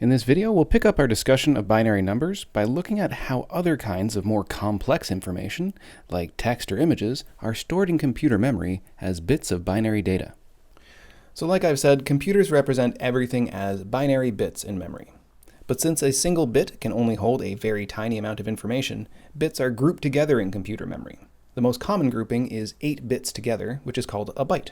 In this video, we'll pick up our discussion of binary numbers by looking at how other kinds of more complex information, like text or images, are stored in computer memory as bits of binary data. So like I've said, computers represent everything as binary bits in memory. But since a single bit can only hold a very tiny amount of information, bits are grouped together in computer memory. The most common grouping is 8 bits together, which is called a byte.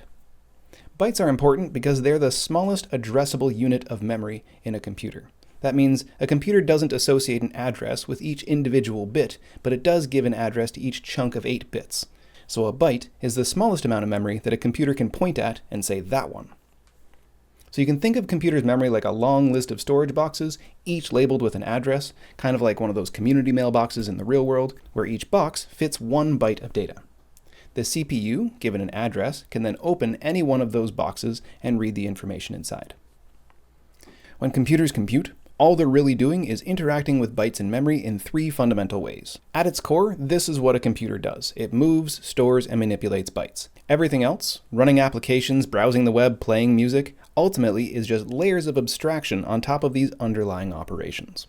Bytes are important because they're the smallest addressable unit of memory in a computer. That means a computer doesn't associate an address with each individual bit, but it does give an address to each chunk of 8 bits. So a byte is the smallest amount of memory that a computer can point at and say that one. So you can think of computer's memory like a long list of storage boxes, each labeled with an address, kind of like one of those community mailboxes in the real world, where each box fits 1 byte of data. The CPU, given an address, can then open any one of those boxes and read the information inside. When computers compute, all they're really doing is interacting with bytes in memory in 3 fundamental ways. At its core, this is what a computer does. It moves, stores, and manipulates bytes. Everything else, running applications, browsing the web, playing music, ultimately is just layers of abstraction on top of these underlying operations.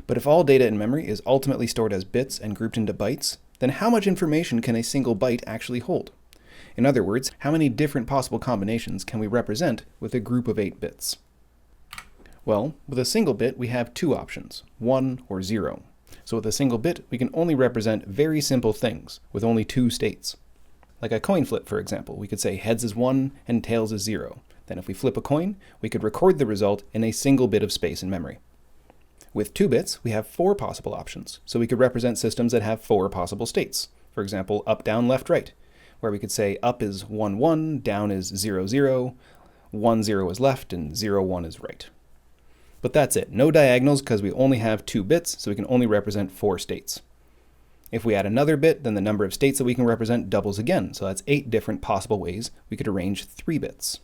But if all data in memory is ultimately stored as bits and grouped into bytes, then how much information can a single byte actually hold? In other words, how many different possible combinations can we represent with a group of 8 bits? Well, with a single bit, we have 2 options, 1 or 0. So with a single bit, we can only represent very simple things with only 2 states. Like a coin flip, for example, we could say heads is 1 and tails is 0. Then if we flip a coin, we could record the result in a single bit of space in memory. With 2 bits, we have 4 possible options, so we could represent systems that have 4 possible states. For example, up, down, left, right, where we could say up is 1, 1, down is 0, 0, 1, 0 is left, and 0, 1 is right. But that's it. No diagonals because we only have 2 bits, so we can only represent 4 states. If we add another bit, then the number of states that we can represent doubles again, so that's 8 different possible ways we could arrange 3 bits.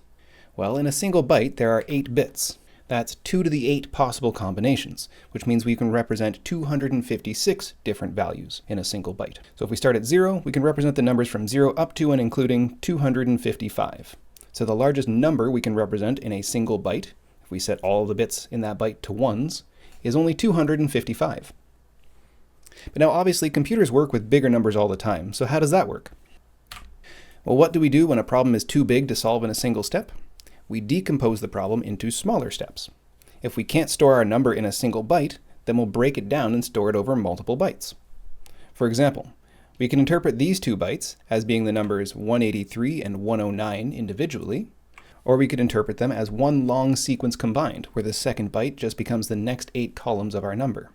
Well, in a single byte, there are 8 bits. That's 2 to the 8 possible combinations, which means we can represent 256 different values in a single byte. So if we start at 0, we can represent the numbers from 0 up to and including 255. So the largest number we can represent in a single byte, if we set all the bits in that byte to 1s, is only 255. But now obviously computers work with bigger numbers all the time, so how does that work? Well, what do we do when a problem is too big to solve in a single step? We decompose the problem into smaller steps. If we can't store our number in a single byte, then we'll break it down and store it over multiple bytes. For example, we can interpret these 2 bytes as being the numbers 183 and 109 individually, or we could interpret them as one long sequence combined, where the second byte just becomes the next 8 columns of our number.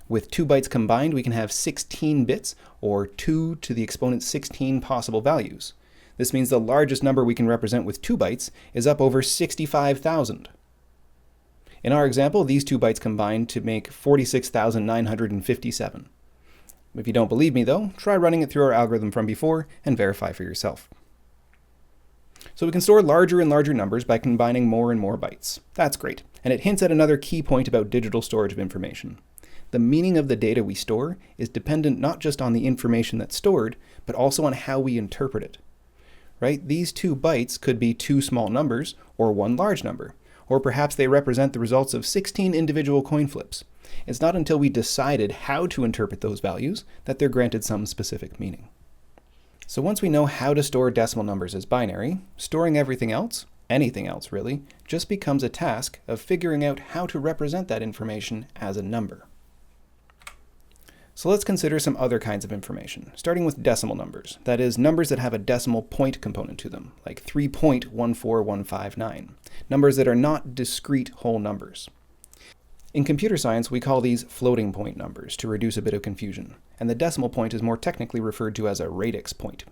With 2 bytes combined, we can have 16 bits, or 2 to the exponent 16 possible values. This means the largest number we can represent with 2 bytes is up over 65,000. In our example, these 2 bytes combine to make 46,957. If you don't believe me though, try running it through our algorithm from before and verify for yourself. So we can store larger and larger numbers by combining more and more bytes. That's great, and it hints at another key point about digital storage of information. The meaning of the data we store is dependent not just on the information that's stored, but also on how we interpret it. Right? These 2 bytes could be 2 small numbers or 1 large number, or perhaps they represent the results of 16 individual coin flips. It's not until we decided how to interpret those values that they're granted some specific meaning. So once we know how to store decimal numbers as binary, storing everything else, anything else really, just becomes a task of figuring out how to represent that information as a number. So let's consider some other kinds of information, starting with decimal numbers. That is, numbers that have a decimal point component to them, like 3.14159, numbers that are not discrete whole numbers. In computer science, we call these floating point numbers to reduce a bit of confusion, and the decimal point is more technically referred to as a radix point.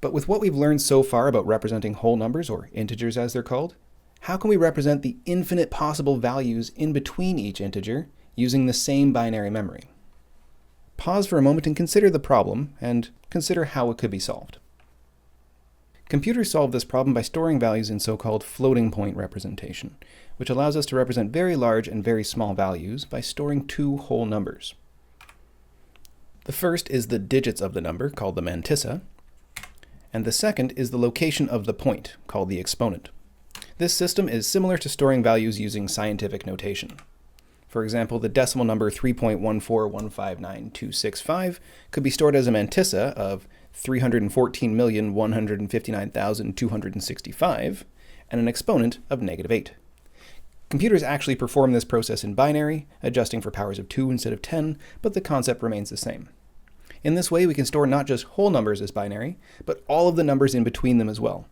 But with what we've learned so far about representing whole numbers, or integers as they're called, how can we represent the infinite possible values in between each integer using the same binary memory? Pause for a moment and consider the problem, and consider how it could be solved. Computers solve this problem by storing values in so-called floating point representation, which allows us to represent very large and very small values by storing 2 whole numbers. The first is the digits of the number, called the mantissa, and the second is the location of the point, called the exponent. This system is similar to storing values using scientific notation. For example, the decimal number 3.14159.265 could be stored as a mantissa of 314,159,265 and an exponent of -8. Computers actually perform this process in binary, adjusting for powers of 2 instead of 10, but the concept remains the same. In this way, we can store not just whole numbers as binary, but all of the numbers in between them as well.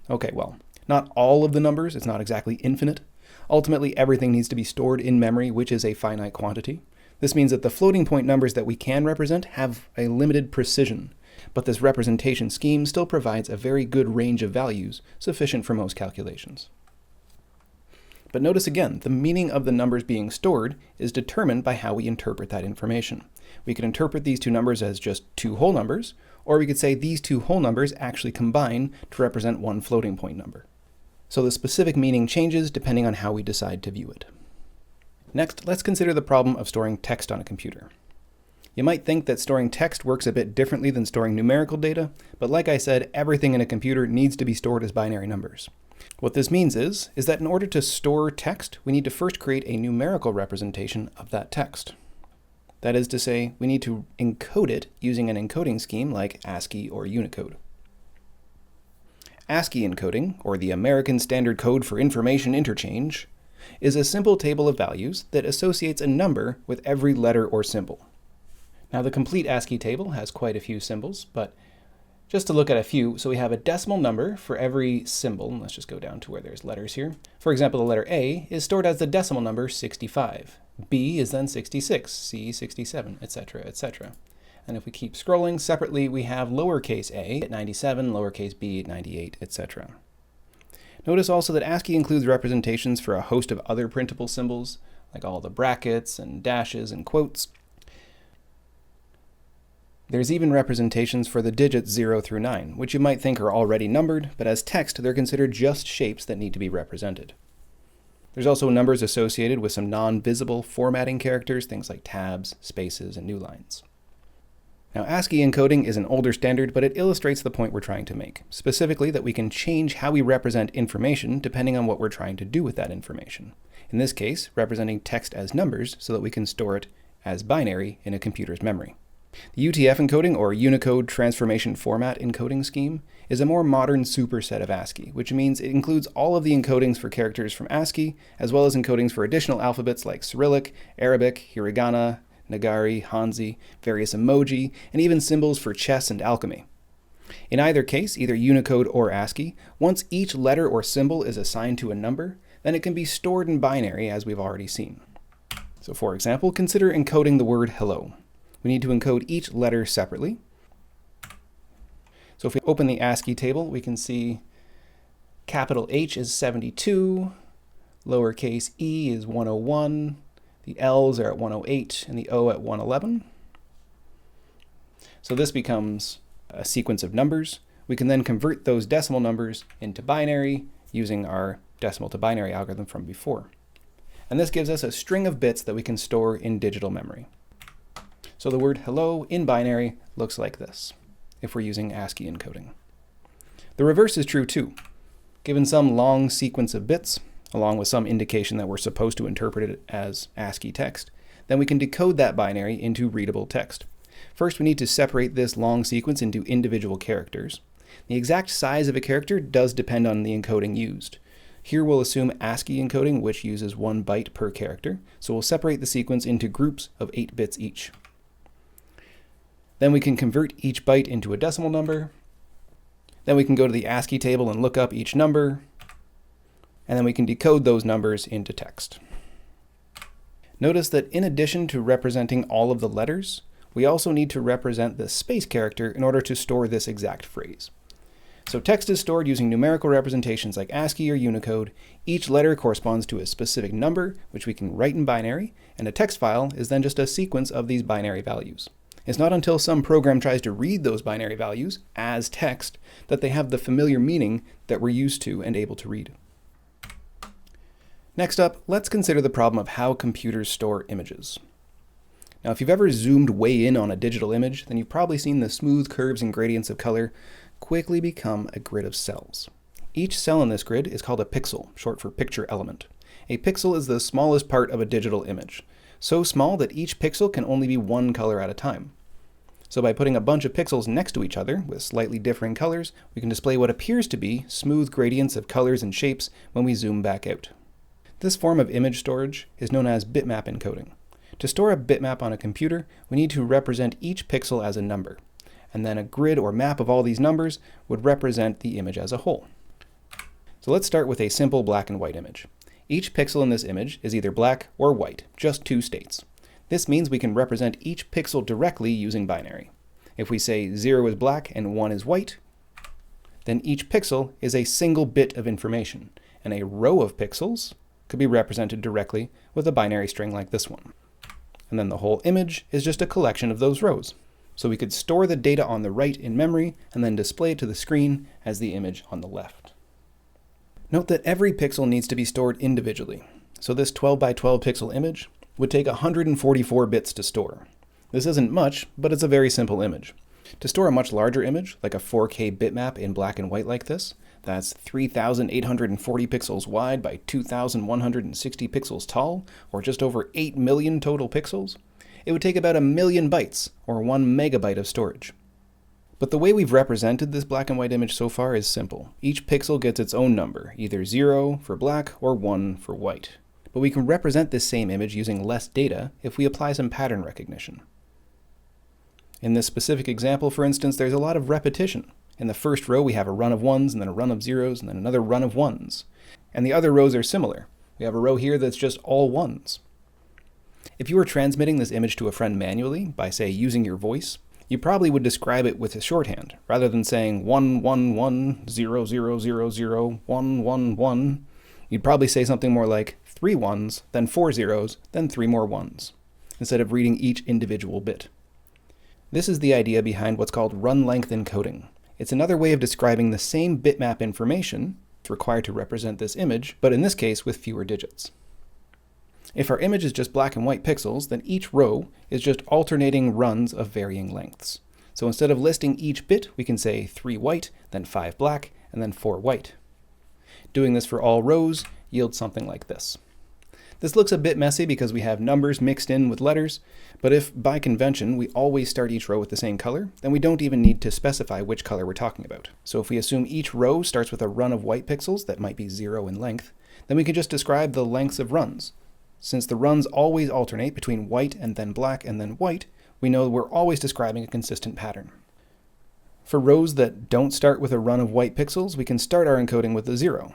Okay, well, not all of the numbers, it's not exactly infinite. Ultimately, everything needs to be stored in memory, which is a finite quantity. This means that the floating point numbers that we can represent have a limited precision, but this representation scheme still provides a very good range of values, sufficient for most calculations. But notice again, the meaning of the numbers being stored is determined by how we interpret that information. We could interpret these two numbers as just two whole numbers, or we could say these two whole numbers actually combine to represent one floating point number. So the specific meaning changes depending on how we decide to view it. Next, let's consider the problem of storing text on a computer. You might think that storing text works a bit differently than storing numerical data, but like I said, everything in a computer needs to be stored as binary numbers. What this means is that in order to store text, we need to first create a numerical representation of that text. That is to say, we need to encode it using an encoding scheme like ASCII or Unicode. ASCII encoding, or the American Standard Code for Information Interchange, is a simple table of values that associates a number with every letter or symbol. Now, the complete ASCII table has quite a few symbols, but just to look at a few, so we have a decimal number for every symbol. Let's just go down to where there's letters here. For example, the letter A is stored as the decimal number 65. B is then 66, C 67, etc., etc. And if we keep scrolling separately, we have lowercase a at 97, lowercase b at 98, etc. Notice also that ASCII includes representations for a host of other printable symbols, like all the brackets and dashes and quotes. There's even representations for the digits 0 through 9, which you might think are already numbered, but as text, they're considered just shapes that need to be represented. There's also numbers associated with some non-visible formatting characters, things like tabs, spaces, and new lines. Now, ASCII encoding is an older standard, but it illustrates the point we're trying to make, specifically that we can change how we represent information depending on what we're trying to do with that information. In this case, representing text as numbers so that we can store it as binary in a computer's memory. The UTF encoding, or Unicode Transformation Format encoding scheme, is a more modern superset of ASCII, which means it includes all of the encodings for characters from ASCII, as well as encodings for additional alphabets like Cyrillic, Arabic, Hiragana, Nagari, Hanzi, various emoji, and even symbols for chess and alchemy. In either case, either Unicode or ASCII, once each letter or symbol is assigned to a number, then it can be stored in binary, as we've already seen. So for example, consider encoding the word hello. We need to encode each letter separately. So if we open the ASCII table, we can see capital H is 72, lowercase e is 101, the L's are at 108, and the O at 111. So this becomes a sequence of numbers. We can then convert those decimal numbers into binary using our decimal to binary algorithm from before. And this gives us a string of bits that we can store in digital memory. So the word hello in binary looks like this, if we're using ASCII encoding. The reverse is true too. Given some long sequence of bits, along with some indication that we're supposed to interpret it as ASCII text, then we can decode that binary into readable text. First, we need to separate this long sequence into individual characters. The exact size of a character does depend on the encoding used. Here we'll assume ASCII encoding, which uses 1 byte per character, so we'll separate the sequence into groups of 8 bits each. Then we can convert each byte into a decimal number. Then we can go to the ASCII table and look up each number. And then we can decode those numbers into text. Notice that in addition to representing all of the letters, we also need to represent the space character in order to store this exact phrase. So text is stored using numerical representations like ASCII or Unicode. Each letter corresponds to a specific number, which we can write in binary, and a text file is then just a sequence of these binary values. It's not until some program tries to read those binary values as text that they have the familiar meaning that we're used to and able to read. Next up, let's consider the problem of how computers store images. Now, if you've ever zoomed way in on a digital image, then you've probably seen the smooth curves and gradients of color quickly become a grid of cells. Each cell in this grid is called a pixel, short for picture element. A pixel is the smallest part of a digital image, so small that each pixel can only be one color at a time. So by putting a bunch of pixels next to each other with slightly differing colors, we can display what appears to be smooth gradients of colors and shapes when we zoom back out. This form of image storage is known as bitmap encoding. To store a bitmap on a computer, we need to represent each pixel as a number, and then a grid or map of all these numbers would represent the image as a whole. So let's start with a simple black and white image. Each pixel in this image is either black or white, just two states. This means we can represent each pixel directly using binary. If we say 0 is black and 1 is white, then each pixel is a single bit of information, and a row of pixels could be represented directly with a binary string like this one. And then the whole image is just a collection of those rows. So we could store the data on the right in memory and then display it to the screen as the image on the left. Note that every pixel needs to be stored individually. So this 12 by 12 pixel image would take 144 bits to store. This isn't much, but it's a very simple image. To store a much larger image, like a 4K bitmap in black and white like this, that's 3,840 pixels wide by 2,160 pixels tall, or just over 8 million total pixels, it would take about 1 million bytes, or 1 megabyte of storage. But the way we've represented this black and white image so far is simple. Each pixel gets its own number, either 0 for black or 1 for white. But we can represent this same image using less data if we apply some pattern recognition. In this specific example, for instance, there's a lot of repetition. In the first row, we have a run of 1s, and then a run of 0s, and then another run of 1s. And the other rows are similar. We have a row here that's just all 1s. If you were transmitting this image to a friend manually, by, say, using your voice, you probably would describe it with a shorthand, rather than saying 1, 1, 1, 0, 0, 0, 0, 1, 1, 1. You'd probably say something more like 3 1s, then 4 0s, then 3 more 1s, instead of reading each individual bit. This is the idea behind what's called run-length encoding. It's another way of describing the same bitmap information that's required to represent this image, but in this case with fewer digits. If our image is just black and white pixels, then each row is just alternating runs of varying lengths. So instead of listing each bit, we can say 3 white, then 5 black, and then 4 white. Doing this for all rows yields something like this. This looks a bit messy because we have numbers mixed in with letters, but if by convention we always start each row with the same color, then we don't even need to specify which color we're talking about. So if we assume each row starts with a run of white pixels that might be 0 in length, then we can just describe the lengths of runs. Since the runs always alternate between white and then black and then white, we know we're always describing a consistent pattern. For rows that don't start with a run of white pixels, we can start our encoding with a 0.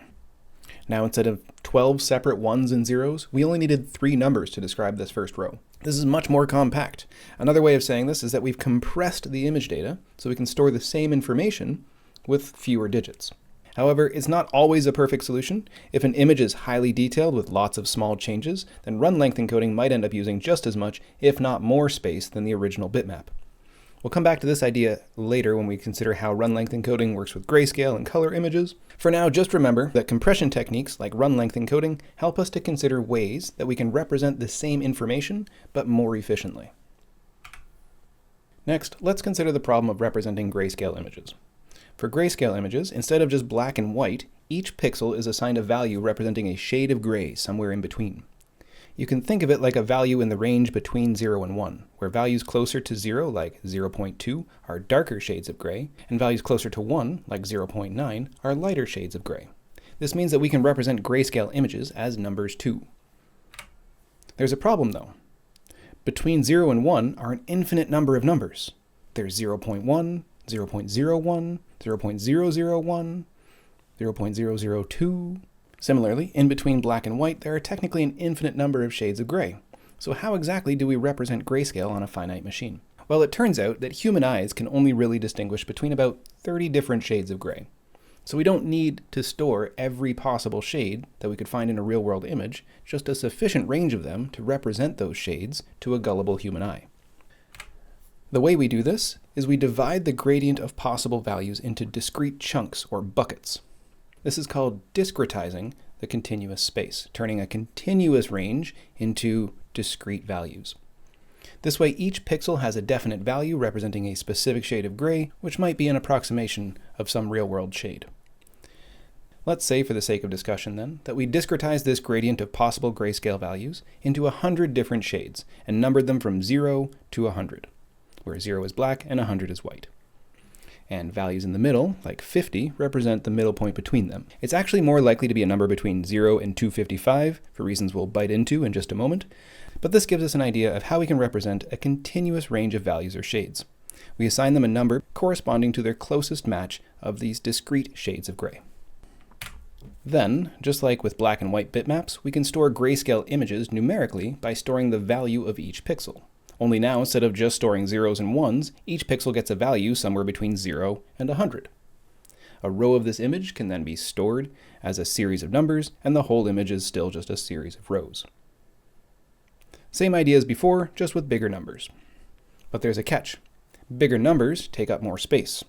Now instead of 12 separate 1s and 0s, we only needed 3 numbers to describe this first row. This is much more compact. Another way of saying this is that we've compressed the image data so we can store the same information with fewer digits. However, it's not always a perfect solution. If an image is highly detailed with lots of small changes, then run-length encoding might end up using just as much, if not more space than the original bitmap. We'll come back to this idea later when we consider how run-length encoding works with grayscale and color images. For now, just remember that compression techniques like run-length encoding help us to consider ways that we can represent the same information, but more efficiently. Next, let's consider the problem of representing grayscale images. For grayscale images, instead of just black and white, each pixel is assigned a value representing a shade of gray somewhere in between. You can think of it like a value in the range between 0 and 1, where values closer to 0, like 0.2, are darker shades of gray, and values closer to 1, like 0.9, are lighter shades of gray. This means that we can represent grayscale images as numbers too. There's a problem though. Between 0 and 1 are an infinite number of numbers. There's 0.1, 0.01, 0.001, 0.002. Similarly, in between black and white, there are technically an infinite number of shades of gray. So how exactly do we represent grayscale on a finite machine? Well, it turns out that human eyes can only really distinguish between about 30 different shades of gray. So we don't need to store every possible shade that we could find in a real-world image, just a sufficient range of them to represent those shades to a gullible human eye. The way we do this is we divide the gradient of possible values into discrete chunks or buckets. This is called discretizing the continuous space, turning a continuous range into discrete values. This way, each pixel has a definite value representing a specific shade of gray, which might be an approximation of some real-world shade. Let's say, for the sake of discussion then, that we discretize this gradient of possible grayscale values into 100 different shades and numbered them from 0 to 100, where 0 is black and 100 is white. And values in the middle, like 50, represent the middle point between them. It's actually more likely to be a number between 0 and 255, for reasons we'll bite into in just a moment, but this gives us an idea of how we can represent a continuous range of values or shades. We assign them a number corresponding to their closest match of these discrete shades of gray. Then, just like with black and white bitmaps, we can store grayscale images numerically by storing the value of each pixel. Only now, instead of just storing zeros and ones, each pixel gets a value somewhere between 0 and 100. A row of this image can then be stored as a series of numbers, and the whole image is still just a series of rows. Same idea as before, just with bigger numbers. But there's a catch. Bigger numbers take up more space.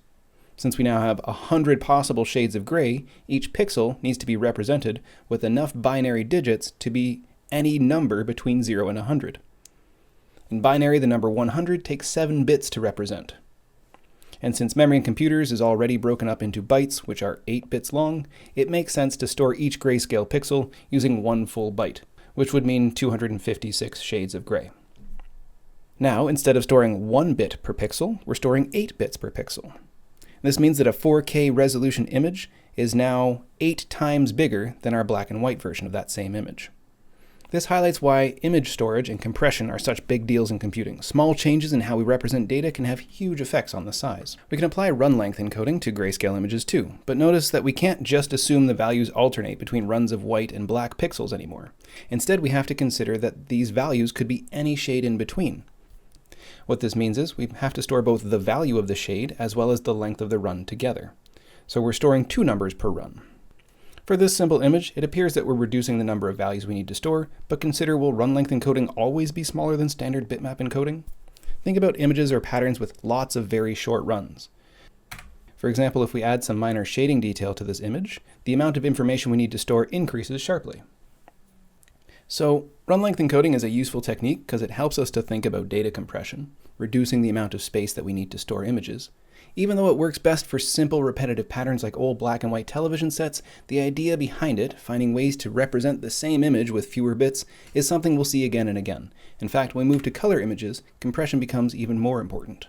Since we now have 100 possible shades of gray, each pixel needs to be represented with enough binary digits to be any number between 0 and 100. In binary, the number 100 takes 7 bits to represent. And since memory in computers is already broken up into bytes, which are 8 bits long, it makes sense to store each grayscale pixel using 1 full byte, which would mean 256 shades of gray. Now, instead of storing 1 bit per pixel, we're storing 8 bits per pixel. This means that a 4K resolution image is now 8 times bigger than our black and white version of that same image. This highlights why image storage and compression are such big deals in computing. Small changes in how we represent data can have huge effects on the size. We can apply run length encoding to grayscale images too, but notice that we can't just assume the values alternate between runs of white and black pixels anymore. Instead, we have to consider that these values could be any shade in between. What this means is we have to store both the value of the shade as well as the length of the run together. So we're storing 2 numbers per run. For this simple image, it appears that we're reducing the number of values we need to store, but consider, will run length encoding always be smaller than standard bitmap encoding? Think about images or patterns with lots of very short runs. For example, if we add some minor shading detail to this image, the amount of information we need to store increases sharply. So, run length encoding is a useful technique because it helps us to think about data compression, reducing the amount of space that we need to store images. Even though it works best for simple repetitive patterns like old black and white television sets, the idea behind it, finding ways to represent the same image with fewer bits, is something we'll see again and again. In fact, when we move to color images, compression becomes even more important.